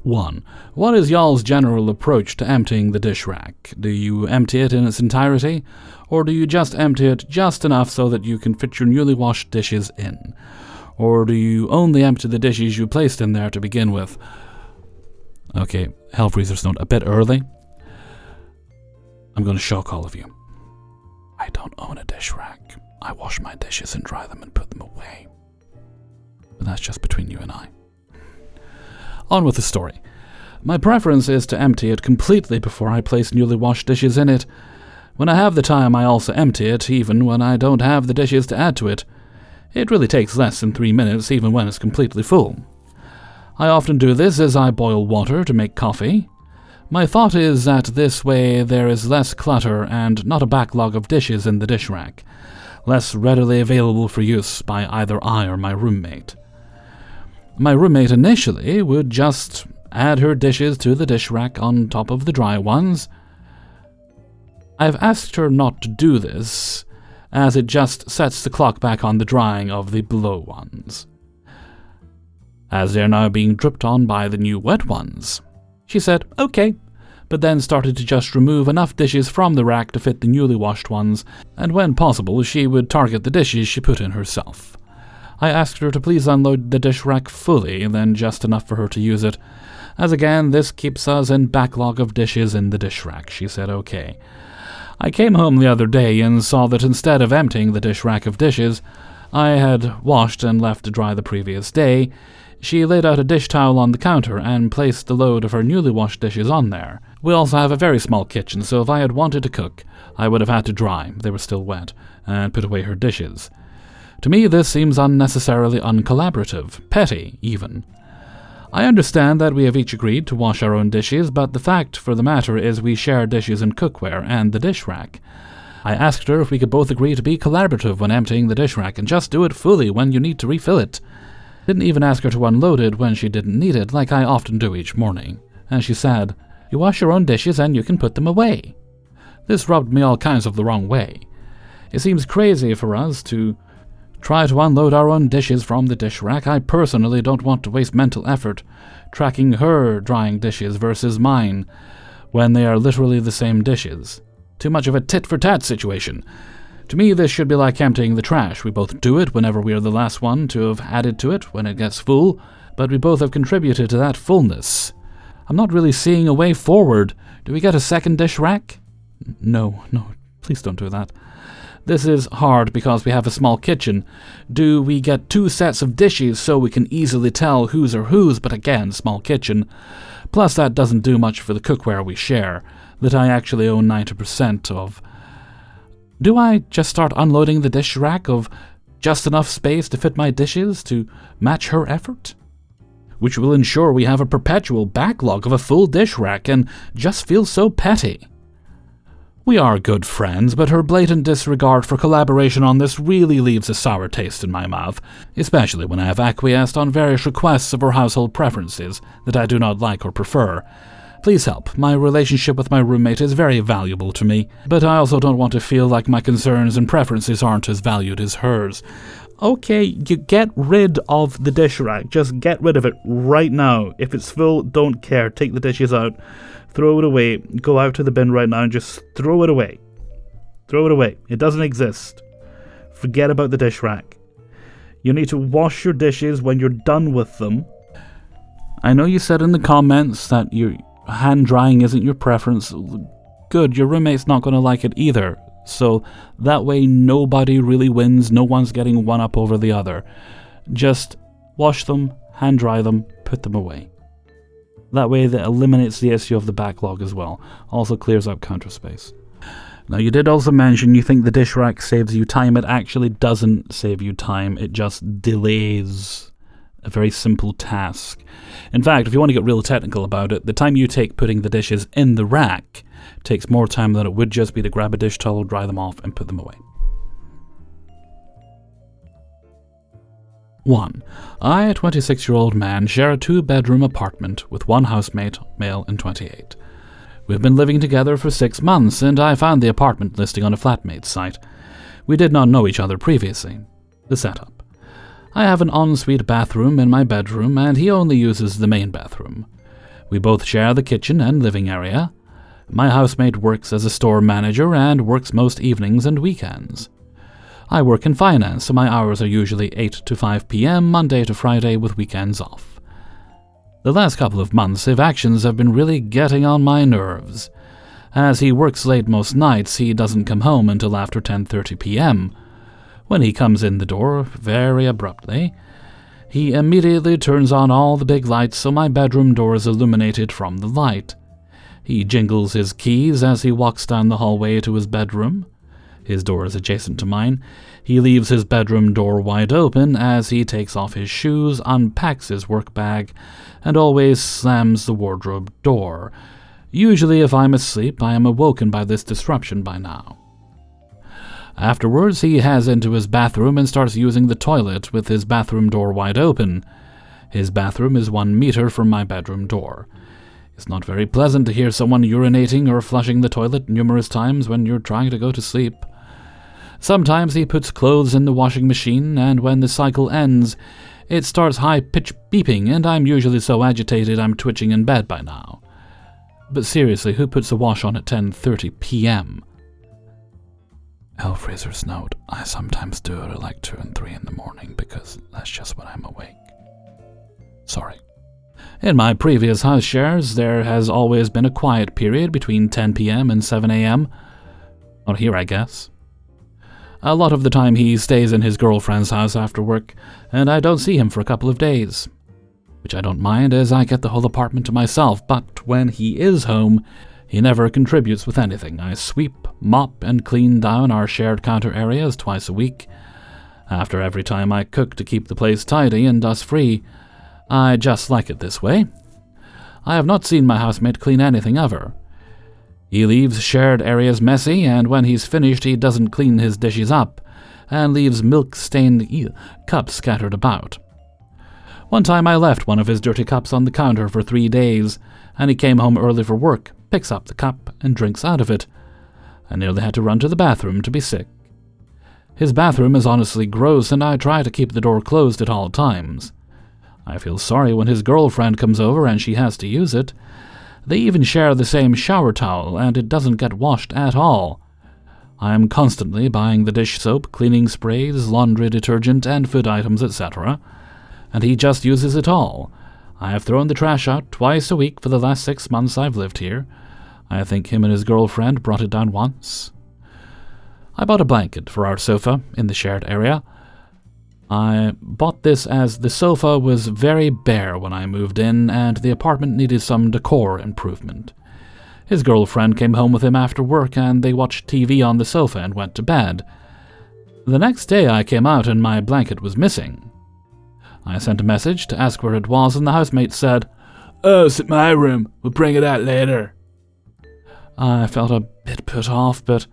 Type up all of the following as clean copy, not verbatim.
1. What is y'all's general approach to emptying the dish rack? Do you empty it in its entirety, or do you just empty it just enough so that you can fit your newly washed dishes in? Or do you only empty the dishes you placed in there to begin with? Okay, Hellfreezer's note, a bit early. I'm going to shock all of you. I don't own a dish rack. I wash my dishes and dry them and put them away. But that's just between you and I. On with the story. My preference is to empty it completely before I place newly washed dishes in it. When I have the time, I also empty it, even when I don't have the dishes to add to it. It really takes less than 3 minutes, even when it's completely full. I often do this as I boil water to make coffee. My thought is that this way there is less clutter and not a backlog of dishes in the dish rack, less readily available for use by either I or my roommate. My roommate initially would just add her dishes to the dish rack on top of the dry ones. I've asked her not to do this, as it just sets the clock back on the drying of the below ones, as they're now being dripped on by the new wet ones. She said, okay, but then started to just remove enough dishes from the rack to fit the newly washed ones, and when possible, she would target the dishes she put in herself. I asked her to please unload the dish rack fully, then just enough for her to use it, as again, this keeps us in backlog of dishes in the dish rack. She said okay. I came home the other day and saw that instead of emptying the dish rack of dishes I had washed and left to dry the previous day, she laid out a dish towel on the counter and placed the load of her newly washed dishes on there. We also have a very small kitchen, so if I had wanted to cook, I would have had to dry, they were still wet, and put away her dishes. To me, this seems unnecessarily uncollaborative, petty, even. I understand that we have each agreed to wash our own dishes, but the fact for the matter is we share dishes and cookware and the dish rack. I asked her if we could both agree to be collaborative when emptying the dish rack and just do it fully when you need to refill it. Didn't even ask her to unload it when she didn't need it, like I often do each morning. And she said, you wash your own dishes and you can put them away. This rubbed me all kinds of the wrong way. It seems crazy for us to try to unload our own dishes from the dish rack. I personally don't want to waste mental effort tracking her drying dishes versus mine when they are literally the same dishes. Too much of a tit-for-tat situation. To me, this should be like emptying the trash. We both do it whenever we are the last one to have added to it when it gets full, but we both have contributed to that fullness. I'm not really seeing a way forward. Do we get a second dish rack? No, please don't do that. This is hard because we have a small kitchen. Do we get 2 sets of dishes so we can easily tell whose are whose, but again, small kitchen. Plus that doesn't do much for the cookware we share, that I actually own 90% of. Do I just start unloading the dish rack of just enough space to fit my dishes to match her effort? Which will ensure we have a perpetual backlog of a full dish rack and just feels so petty. We are good friends, but her blatant disregard for collaboration on this really leaves a sour taste in my mouth, especially when I have acquiesced on various requests of her household preferences that I do not like or prefer. Please help. My relationship with my roommate is very valuable to me, but I also don't want to feel like my concerns and preferences aren't as valued as hers. Okay, you get rid of the dish rack. Just get rid of it right now. If it's full, don't care. Take the dishes out. Throw it away. Go out to the bin right now and just throw it away. Throw it away. It doesn't exist. Forget about the dish rack. You need to wash your dishes when you're done with them. I know you said in the comments that your hand drying isn't your preference. Good, your roommate's not going to like it either. So that way nobody really wins. No one's getting one up over the other. Just wash them, hand dry them, put them away. That way that eliminates the issue of the backlog as well. Also clears out counter space. Now you did also mention you think the dish rack saves you time. It actually doesn't save you time. It just delays a very simple task. In fact, if you want to get real technical about it, the time you take putting the dishes in the rack takes more time than it would just be to grab a dish towel, dry them off, and put them away. 1. I, a 26-year-old man, share a 2-bedroom apartment with one housemate, male and 28. We've been living together for 6 months, and I found the apartment listing on a flatmate site. We did not know each other previously. The setup. I have an ensuite bathroom in my bedroom, and he only uses the main bathroom. We both share the kitchen and living area. My housemate works as a store manager and works most evenings and weekends. I work in finance, so my hours are usually 8 to 5 p.m. Monday to Friday with weekends off. The last couple of months, his actions have been really getting on my nerves. As he works late most nights, he doesn't come home until after 10:30 p.m. When he comes in the door, very abruptly, he immediately turns on all the big lights so my bedroom door is illuminated from the light. He jingles his keys as he walks down the hallway to his bedroom. His door is adjacent to mine. He leaves his bedroom door wide open as he takes off his shoes, unpacks his work bag, and always slams the wardrobe door. Usually, if I'm asleep, I am awoken by this disruption by now. Afterwards, he heads into his bathroom and starts using the toilet with his bathroom door wide open. His bathroom is 1 meter from my bedroom door. It's not very pleasant to hear someone urinating or flushing the toilet numerous times when you're trying to go to sleep. Sometimes he puts clothes in the washing machine, and when the cycle ends, it starts high-pitched beeping, and I'm usually so agitated I'm twitching in bed by now. But seriously, who puts a wash on at 10:30 p.m.? Hellfreezer's note, I sometimes do it at like 2 and 3 in the morning because that's just when I'm awake. Sorry. In my previous house shares, there has always been a quiet period between 10 p.m. and 7 a.m. Or here, I guess. A lot of the time he stays in his girlfriend's house after work, and I don't see him for a couple of days. Which I don't mind, as I get the whole apartment to myself, but when he is home, he never contributes with anything. I sweep, mop, and clean down our shared counter areas twice a week. After every time I cook to keep the place tidy and dust-free, I just like it this way. I have not seen my housemate clean anything ever. He leaves shared areas messy, and when he's finished he doesn't clean his dishes up, and leaves milk-stained cups scattered about. One time I left one of his dirty cups on the counter for 3 days, and he came home early for work, picks up the cup, and drinks out of it. I nearly had to run to the bathroom to be sick. His bathroom is honestly gross, and I try to keep the door closed at all times. I feel sorry when his girlfriend comes over and she has to use it. They even share the same shower towel, and it doesn't get washed at all. I am constantly buying the dish soap, cleaning sprays, laundry detergent, and food items, etc., and he just uses it all. I have thrown the trash out twice a week for the last 6 months I've lived here. I think him and his girlfriend brought it down once. I bought a blanket for our sofa in the shared area. I bought this as the sofa was very bare when I moved in, and the apartment needed some decor improvement. His girlfriend came home with him after work, and they watched TV on the sofa and went to bed. The next day I came out and my blanket was missing. I sent a message to ask where it was, and the housemate said, "Oh, it's in my room. We'll bring it out later." I felt a bit put off, but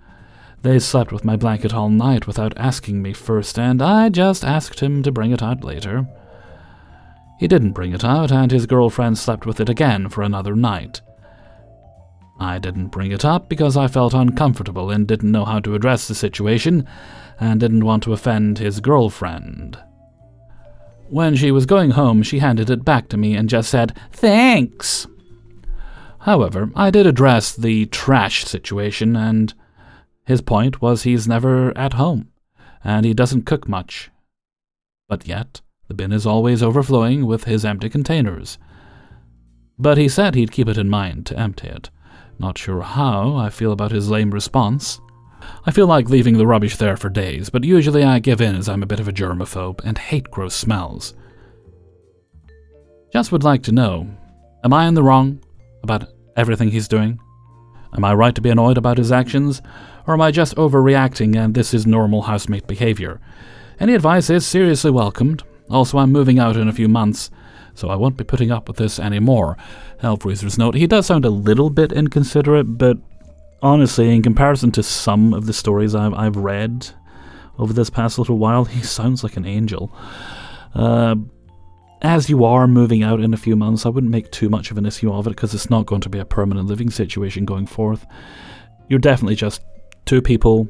they slept with my blanket all night without asking me first, and I just asked him to bring it out later. He didn't bring it out, and his girlfriend slept with it again for another night. I didn't bring it up because I felt uncomfortable and didn't know how to address the situation, and didn't want to offend his girlfriend. When she was going home, she handed it back to me and just said, "Thanks." However, I did address the trash situation, and his point was he's never at home, and he doesn't cook much. But yet, the bin is always overflowing with his empty containers. But he said he'd keep it in mind to empty it. Not sure how I feel about his lame response. I feel like leaving the rubbish there for days, but usually I give in as I'm a bit of a germaphobe and hate gross smells. Just would like to know, am I in the wrong about everything he's doing? Am I right to be annoyed about his actions, or am I just overreacting and this is normal housemate behavior? Any advice is seriously welcomed. Also, I'm moving out in a few months, so I won't be putting up with this anymore. Hellfreezer's note, he does sound a little bit inconsiderate, but honestly, in comparison to some of the stories I've read over this past little while, he sounds like an angel. As you are moving out in a few months, I wouldn't make too much of an issue of it because it's not going to be a permanent living situation going forth. You're definitely just two people,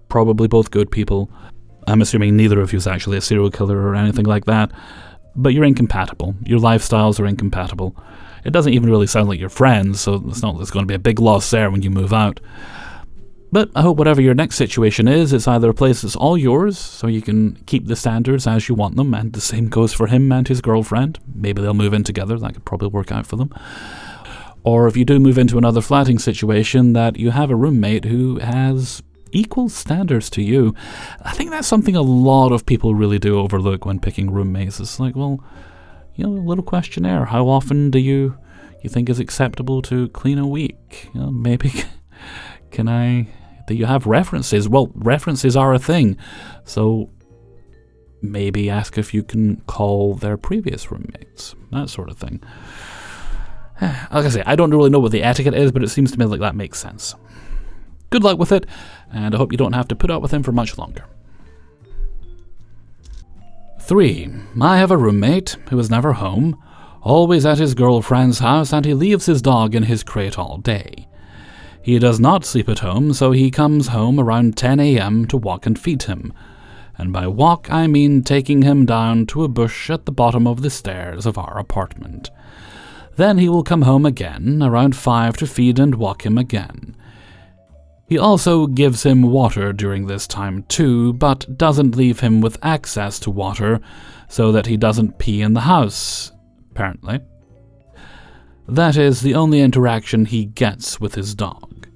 probably both good people. I'm assuming neither of you is actually a serial killer or anything like that. but you're incompatible. Your lifestyles are incompatible. It doesn't even really sound like you're friends, so it's not there's going to be a big loss there when you move out. But I hope whatever your next situation is, it's either a place that's all yours, so you can keep the standards as you want them, and the same goes for him and his girlfriend. Maybe they'll move in together, that could probably work out for them. Or if you do move into another flatting situation, that you have a roommate who has equal standards to you. I think that's something a lot of people really do overlook when picking roommates. It's like, well, a little questionnaire. How often do you think is acceptable to clean a week? Maybe do you have references? Well, references are a thing. So maybe ask if you can call their previous roommates. That sort of thing. Like I say, I don't really know what the etiquette is, but it seems to me like that makes sense. Good luck with it, and I hope you don't have to put up with him for much longer. 3. I have a roommate who is never home, always at his girlfriend's house, and he leaves his dog in his crate all day. He does not sleep at home, so he comes home around 10 a.m. to walk and feed him. And by walk, I mean taking him down to a bush at the bottom of the stairs of our apartment. Then he will come home again, around 5 to feed and walk him again. He also gives him water during this time too, but doesn't leave him with access to water, so that he doesn't pee in the house, apparently. That is the only interaction he gets with his dog.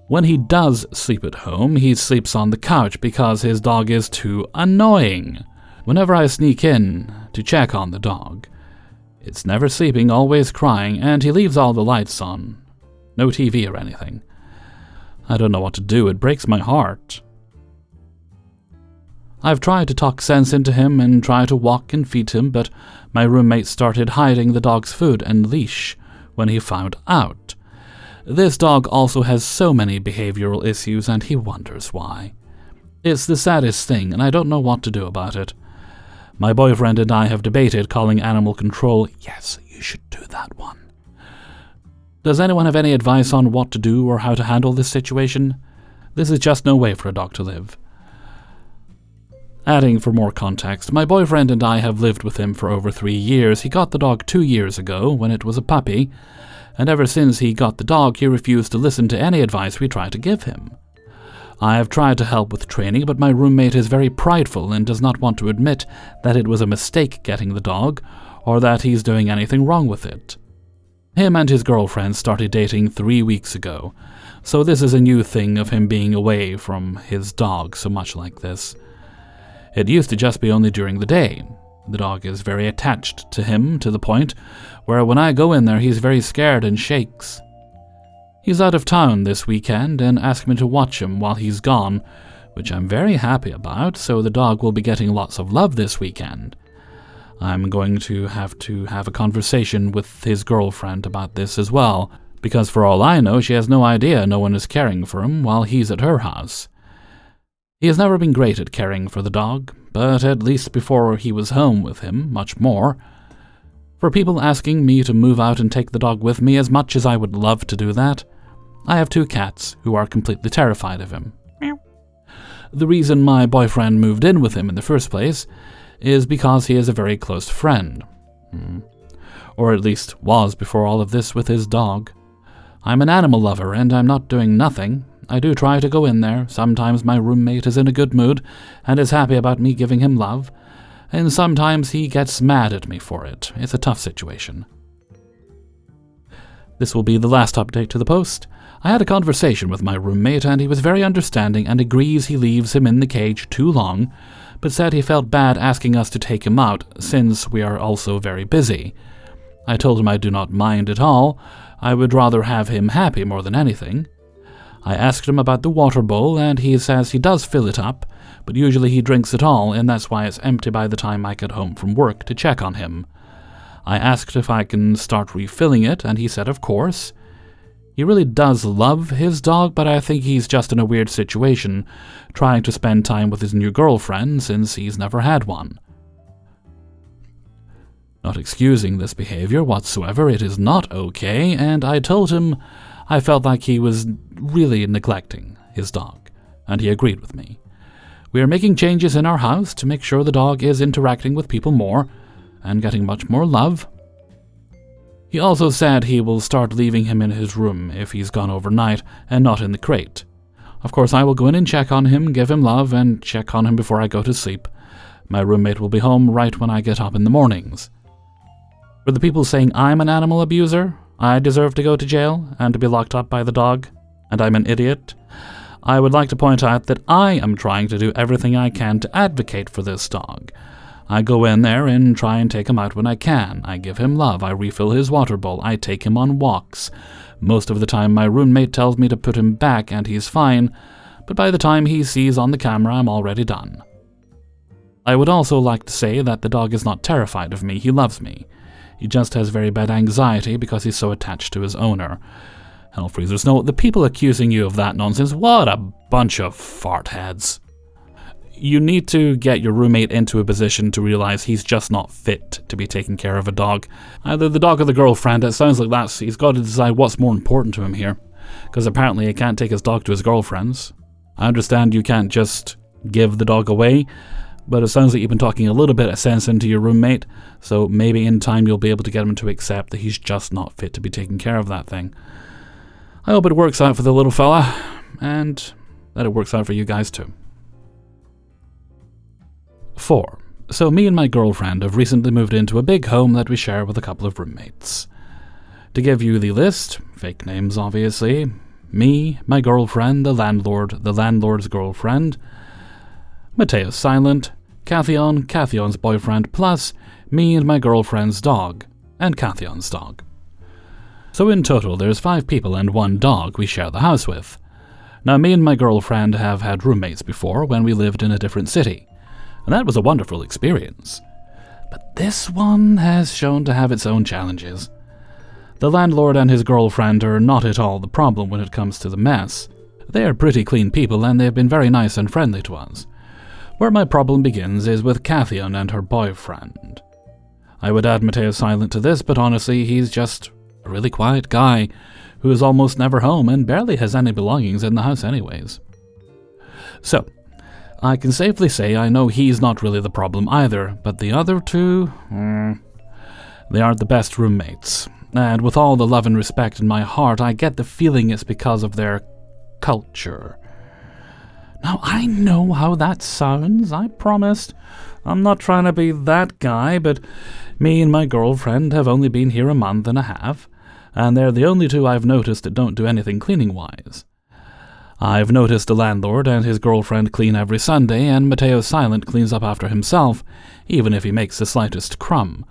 When he does sleep at home, he sleeps on the couch because his dog is too annoying. Whenever I sneak in to check on the dog, it's never sleeping, always crying, and he leaves all the lights on. No TV or anything. I don't know what to do, it breaks my heart. I've tried to talk sense into him and try to walk and feed him, but my roommate started hiding the dog's food and leash when he found out. This dog also has so many behavioral issues, and he wonders why. It's the saddest thing, and I don't know what to do about it. My boyfriend and I have debated calling animal control. Yes, you should do that one. Does anyone have any advice on what to do or how to handle this situation? This is just no way for a dog to live. Adding for more context, my boyfriend and I have lived with him for over 3 years. He got the dog 2 years ago when it was a puppy, and ever since he got the dog, he refused to listen to any advice we tried to give him. I have tried to help with training, but my roommate is very prideful and does not want to admit that it was a mistake getting the dog, or that he's doing anything wrong with it. Him and his girlfriend started dating 3 weeks ago, so this is a new thing of him being away from his dog so much like this. It used to just be only during the day. The dog is very attached to him to the point where when I go in there he's very scared and shakes. He's out of town this weekend and asked me to watch him while he's gone, which I'm very happy about, so the dog will be getting lots of love this weekend. I'm going to have a conversation with his girlfriend about this as well, because for all I know, she has no idea no one is caring for him while he's at her house. He has never been great at caring for the dog, but at least before he was home with him, much more. For people asking me to move out and take the dog with me, as much as I would love to do that, I have 2 cats who are completely terrified of him. Meow. The reason my boyfriend moved in with him in the first place is because he is a very close friend. Or at least was before all of this with his dog. I'm an animal lover and I'm not doing nothing. I do try to go in there. Sometimes my roommate is in a good mood and is happy about me giving him love, and sometimes he gets mad at me for it. It's a tough situation. This will be the last update to the post. I had a conversation with my roommate and he was very understanding and agrees he leaves him in the cage too long, but said he felt bad asking us to take him out since we are also very busy. I told him I do not mind at all. I would rather have him happy more than anything. I asked him about the water bowl, and he says he does fill it up, but usually he drinks it all, and that's why it's empty by the time I get home from work to check on him. I asked if I can start refilling it, and he said of course. He really does love his dog, but I think he's just in a weird situation, trying to spend time with his new girlfriend since he's never had one. Not excusing this behavior whatsoever, it is not okay, and I told him I felt like he was really neglecting his dog, and he agreed with me. We are making changes in our house to make sure the dog is interacting with people more and getting much more love. He also said he will start leaving him in his room if he's gone overnight and not in the crate. Of course, I will go in and check on him, give him love, and check on him before I go to sleep. My roommate will be home right when I get up in the mornings. For the people saying I'm an animal abuser, I deserve to go to jail and to be locked up by the dog, and I'm an idiot, I would like to point out that I am trying to do everything I can to advocate for this dog. I go in there and try and take him out when I can. I give him love. I refill his water bowl. I take him on walks. Most of the time my roommate tells me to put him back and he's fine, but by the time he sees on the camera I'm already done. I would also like to say that the dog is not terrified of me. He loves me. He just has very bad anxiety because he's so attached to his owner. Hellfreezers, no, the people accusing you of that nonsense, what a bunch of fart heads. You need to get your roommate into a position to realize he's just not fit to be taking care of a dog. Either the dog or the girlfriend. It sounds like he's got to decide what's more important to him here. Because apparently he can't take his dog to his girlfriend's. I understand you can't just give the dog away, but it sounds like you've been talking a little bit of sense into your roommate, so maybe in time you'll be able to get him to accept that he's just not fit to be taking care of that thing. I hope it works out for the little fella, and that it works out for you guys too. 4. So me and my girlfriend have recently moved into a big home that we share with a couple of roommates. To give you the list, fake names obviously, me, my girlfriend, the landlord's girlfriend, Mateo's silent, Cathyon, Cathion's boyfriend, plus me and my girlfriend's dog, and Cathion's dog. So in total there's 5 people and 1 dog we share the house with. Now me and my girlfriend have had roommates before when we lived in a different city, and that was a wonderful experience. But this one has shown to have its own challenges. The landlord and his girlfriend are not at all the problem when it comes to the mess. They are pretty clean people and they've been very nice and friendly to us. Where my problem begins is with Cathyon and her boyfriend. I would add Mateo Silent to this, but honestly he's just a really quiet guy who is almost never home and barely has any belongings in the house anyways. So, I can safely say I know he's not really the problem either, but the other two, they aren't the best roommates. And with all the love and respect in my heart, I get the feeling it's because of their culture. Now, I know how that sounds, I promised. I'm not trying to be that guy, but me and my girlfriend have only been here a month and a half, and they're the only two I've noticed that don't do anything cleaning-wise. I've noticed the landlord and his girlfriend clean every Sunday, and Mateo Silent cleans up after himself, even if he makes the slightest crumb.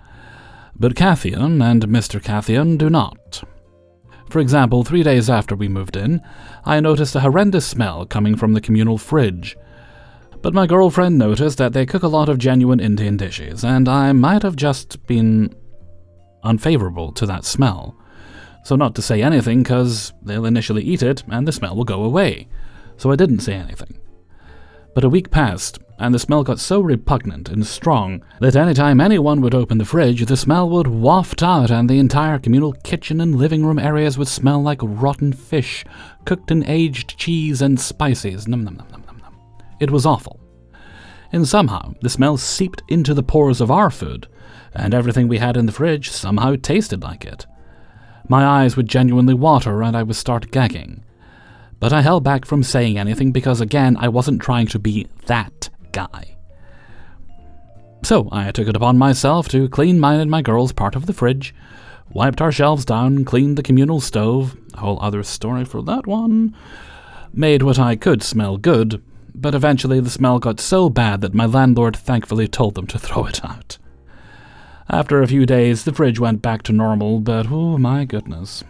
But Cathyon and Mr. Cathyon do not. For example, 3 days after we moved in, I noticed a horrendous smell coming from the communal fridge. But my girlfriend noticed that they cook a lot of genuine Indian dishes, and I might have just been unfavorable to that smell. So not to say anything, because they'll initially eat it, and the smell will go away. So I didn't say anything. But a week passed, and the smell got so repugnant and strong that any time anyone would open the fridge, the smell would waft out, and the entire communal kitchen and living room areas would smell like rotten fish, cooked in aged cheese and spices. Num num num num num num. It was awful. And somehow, the smell seeped into the pores of our food, and everything we had in the fridge somehow tasted like it. My eyes would genuinely water, and I would start gagging. But I held back from saying anything because, again, I wasn't trying to be that guy. So I took it upon myself to clean mine and my girl's part of the fridge, wiped our shelves down, cleaned the communal stove, a whole other story for that one, made what I could smell good, but eventually the smell got so bad that my landlord thankfully told them to throw it out. After a few days, the fridge went back to normal, but oh my goodness.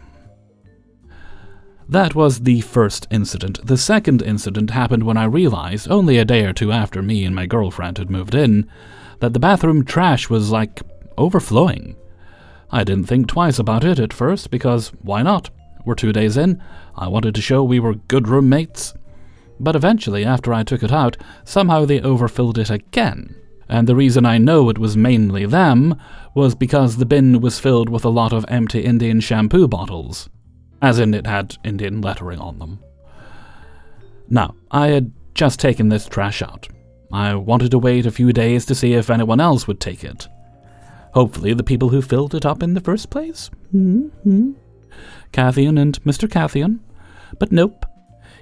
That was the first incident. The second incident happened when I realized, only a day or two after me and my girlfriend had moved in, that the bathroom trash was, like, overflowing. I didn't think twice about it at first, because why not? We're 2 days in, I wanted to show we were good roommates. But eventually, after I took it out, somehow they overfilled it again. And the reason I know it was mainly them was because the bin was filled with a lot of empty Indian shampoo bottles. As in, it had Indian lettering on them. Now, I had just taken this trash out. I wanted to wait a few days to see if anyone else would take it. Hopefully the people who filled it up in the first place. Cathian and Mr. Cathian. But nope.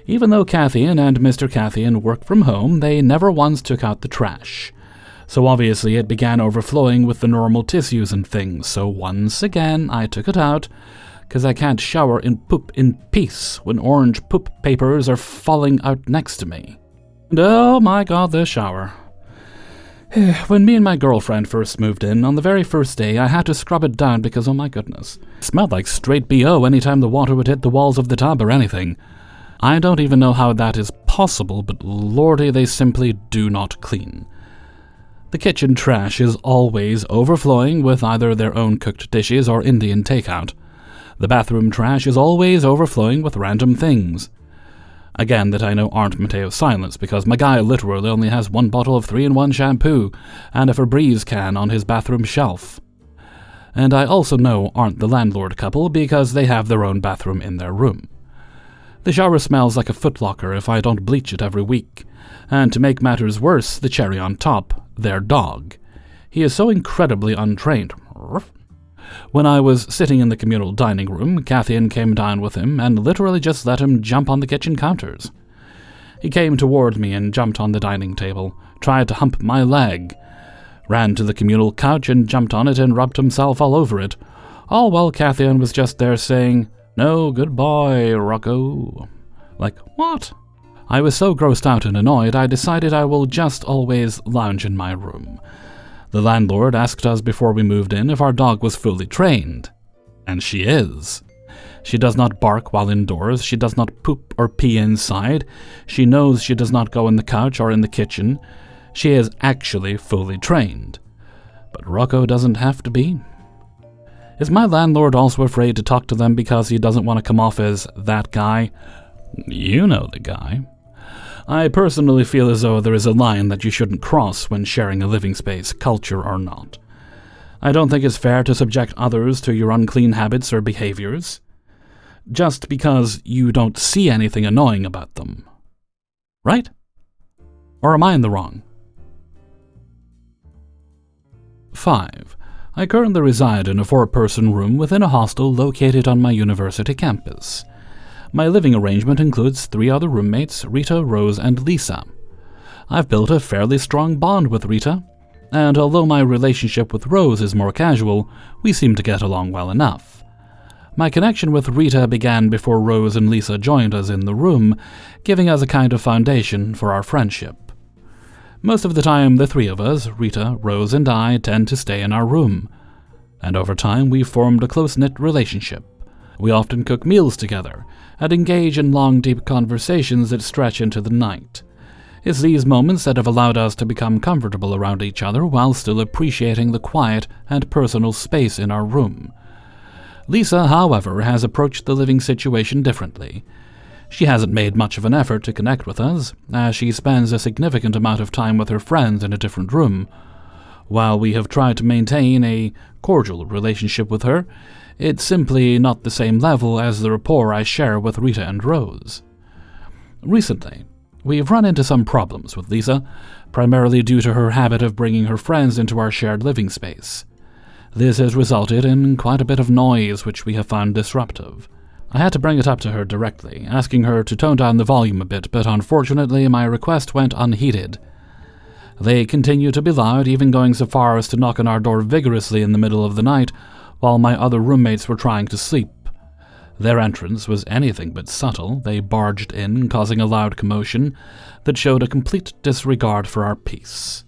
Even though Cathian and Mr. Cathian work from home, they never once took out the trash. So obviously it began overflowing with the normal tissues and things, so once again I took it out, because I can't shower in poop in peace when orange poop papers are falling out next to me. And oh my god, the shower. When me and my girlfriend first moved in, on the very first day, I had to scrub it down because, oh my goodness, it smelled like straight BO anytime the water would hit the walls of the tub or anything. I don't even know how that is possible, but lordy, they simply do not clean. The kitchen trash is always overflowing with either their own cooked dishes or Indian takeout. The bathroom trash is always overflowing with random things. Again, that I know aren't Mateo's silence, because my guy literally only has one bottle of 3-in-1 shampoo and a Febreze can on his bathroom shelf. And I also know aren't the landlord couple, because they have their own bathroom in their room. The shower smells like a footlocker if I don't bleach it every week. And to make matters worse, the cherry on top, their dog. He is so incredibly untrained. When I was sitting in the communal dining room, Cathian came down with him and literally just let him jump on the kitchen counters. He came toward me and jumped on the dining table, tried to hump my leg, ran to the communal couch and jumped on it and rubbed himself all over it, all while Cathian was just there saying, "No, good boy, Rocco." Like, what? I was so grossed out and annoyed, I decided I will just always lounge in my room. The landlord asked us before we moved in if our dog was fully trained. And she is. She does not bark while indoors, she does not poop or pee inside, she knows she does not go in the couch or in the kitchen. She is actually fully trained. But Rocco doesn't have to be. Is my landlord also afraid to talk to them because he doesn't want to come off as that guy? You know the guy. I personally feel as though there is a line that you shouldn't cross when sharing a living space, culture or not. I don't think it's fair to subject others to your unclean habits or behaviors, just because you don't see anything annoying about them. Right? Or am I in the wrong? 5. I currently reside in a 4-person room within a hostel located on my university campus. My living arrangement includes 3 other roommates, Rita, Rose, and Lisa. I've built a fairly strong bond with Rita, and although my relationship with Rose is more casual, we seem to get along well enough. My connection with Rita began before Rose and Lisa joined us in the room, giving us a kind of foundation for our friendship. Most of the time, the 3 of us, Rita, Rose, and I, tend to stay in our room, and over time we formed a close-knit relationship. We often cook meals together, and engage in long, deep conversations that stretch into the night. It's these moments that have allowed us to become comfortable around each other while still appreciating the quiet and personal space in our room. Lisa, however, has approached the living situation differently. She hasn't made much of an effort to connect with us, as she spends a significant amount of time with her friends in a different room. While we have tried to maintain a cordial relationship with her, it's simply not the same level as the rapport I share with Rita and Rose. Recently, we've run into some problems with Lisa, primarily due to her habit of bringing her friends into our shared living space. This has resulted in quite a bit of noise, which we have found disruptive. I had to bring it up to her directly, asking her to tone down the volume a bit, but unfortunately my request went unheeded. They continue to be loud, even going so far as to knock on our door vigorously in the middle of the night, while my other roommates were trying to sleep. Their entrance was anything but subtle. They barged in, causing a loud commotion that showed a complete disregard for our peace.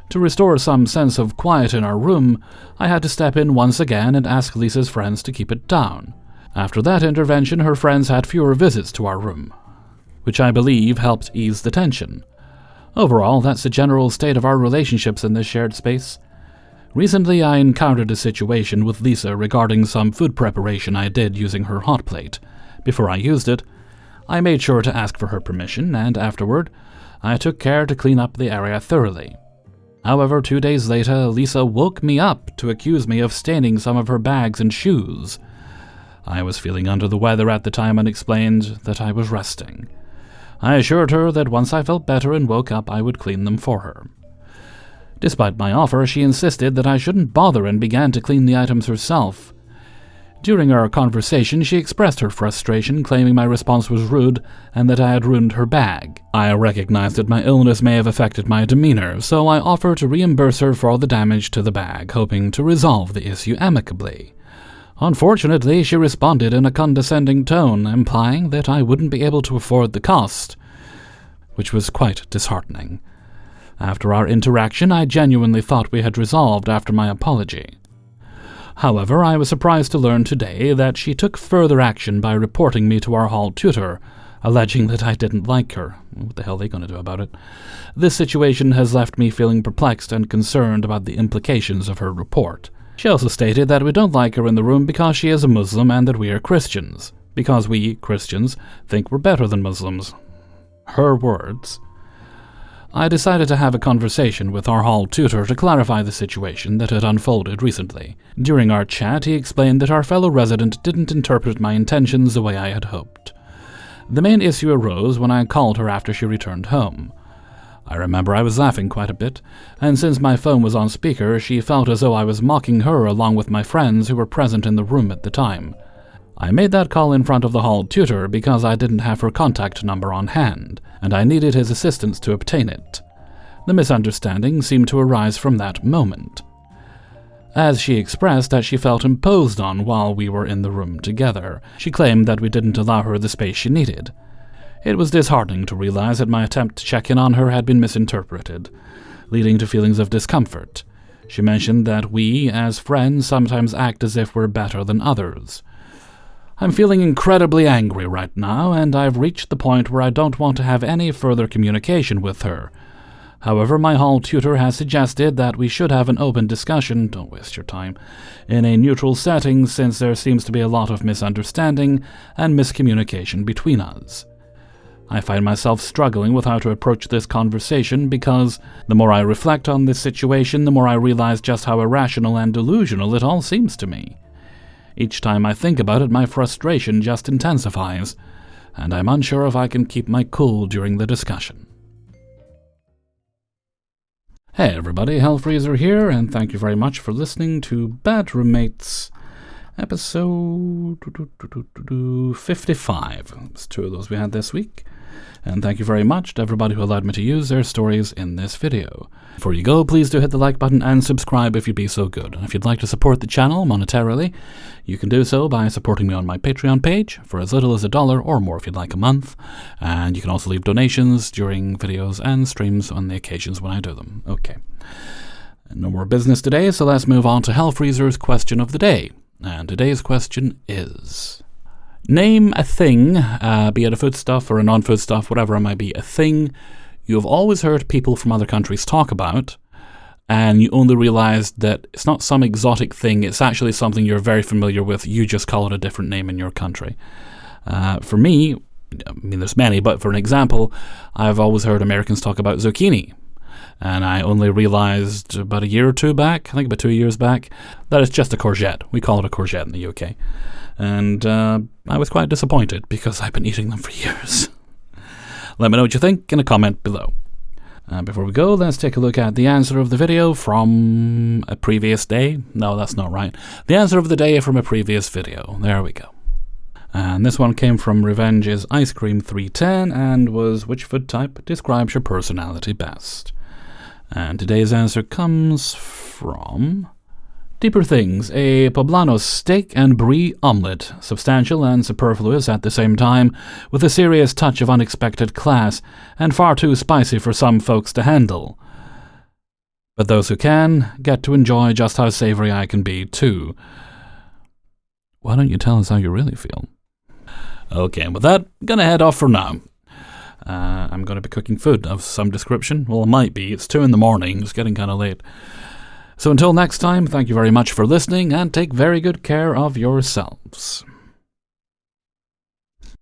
To restore some sense of quiet in our room, I had to step in once again and ask Lisa's friends to keep it down. After that intervention, her friends had fewer visits to our room, which I believe helped ease the tension. Overall, that's the general state of our relationships in this shared space. Recently, I encountered a situation with Lisa regarding some food preparation I did using her hot plate. Before I used it, I made sure to ask for her permission, and afterward, I took care to clean up the area thoroughly. However, 2 days later, Lisa woke me up to accuse me of staining some of her bags and shoes. I was feeling under the weather at the time and explained that I was resting. I assured her that once I felt better and woke up, I would clean them for her. Despite my offer, she insisted that I shouldn't bother and began to clean the items herself. During our conversation, she expressed her frustration, claiming my response was rude and that I had ruined her bag. I recognized that my illness may have affected my demeanor, so I offered to reimburse her for all the damage to the bag, hoping to resolve the issue amicably. Unfortunately, she responded in a condescending tone, implying that I wouldn't be able to afford the cost, which was quite disheartening. After our interaction, I genuinely thought we had resolved after my apology. However, I was surprised to learn today that she took further action by reporting me to our hall tutor, alleging that I didn't like her. What the hell are they going to do about it? This situation has left me feeling perplexed and concerned about the implications of her report. She also stated that we don't like her in the room because she is a Muslim and that we are Christians, because we, Christians, think we're better than Muslims. Her words. I decided to have a conversation with our hall tutor to clarify the situation that had unfolded recently. During our chat, he explained that our fellow resident didn't interpret my intentions the way I had hoped. The main issue arose when I called her after she returned home. I remember I was laughing quite a bit, and since my phone was on speaker, she felt as though I was mocking her along with my friends who were present in the room at the time. I made that call in front of the hall tutor because I didn't have her contact number on hand, and I needed his assistance to obtain it. The misunderstanding seemed to arise from that moment, as she expressed that she felt imposed on while we were in the room together. She claimed that we didn't allow her the space she needed. It was disheartening to realize that my attempt to check in on her had been misinterpreted, leading to feelings of discomfort. She mentioned that we, as friends, sometimes act as if we're better than others. I'm feeling incredibly angry right now, and I've reached the point where I don't want to have any further communication with her. However, my hall tutor has suggested that we should have an open discussion, don't waste your time, in a neutral setting since there seems to be a lot of misunderstanding and miscommunication between us. I find myself struggling with how to approach this conversation because the more I reflect on this situation, the more I realize just how irrational and delusional it all seems to me. Each time I think about it, my frustration just intensifies, and I'm unsure if I can keep my cool during the discussion. Hey everybody, Hellfreezer here, and thank you very much for listening to Bad Roommates, episode 55. There's 2 of those we had this week. And thank you very much to everybody who allowed me to use their stories in this video. Before you go, please do hit the like button and subscribe if you'd be so good. And if you'd like to support the channel monetarily, you can do so by supporting me on my Patreon page for as little as $1 or more if you'd like a month. And you can also leave donations during videos and streams on the occasions when I do them. Okay. No more business today, so let's move on to Hellfreezer's question of the day. And today's question is: name a thing, be it a foodstuff or a non-foodstuff, whatever it might be, a thing you have always heard people from other countries talk about, and you only realized that it's not some exotic thing, it's actually something you're very familiar with, you just call it a different name in your country. For me, I mean there's many, but for an example, I've always heard Americans talk about zucchini. And I only realized about a year or 2 back, I think about 2 years back, that it's just a courgette. We call it a courgette in the UK. And I was quite disappointed because I've been eating them for years. Let me know what you think in a comment below. Before we go, let's take a look at the answer of the video from a previous day. No, that's not right. The answer of the day from a previous video. There we go. And this one came from Revenge's Ice Cream 310 and was: which food type describes your personality best? And today's answer comes from Deeper Things, a poblano steak and brie omelette, substantial and superfluous at the same time, with a serious touch of unexpected class, and far too spicy for some folks to handle. But those who can, get to enjoy just how savory I can be, too. Why don't you tell us how you really feel? Okay, and with that, I'm gonna head off for now. I'm going to be cooking food of some description. Well, it might be. It's 2 in the morning. It's getting kind of late. So until next time, thank you very much for listening, and take very good care of yourselves.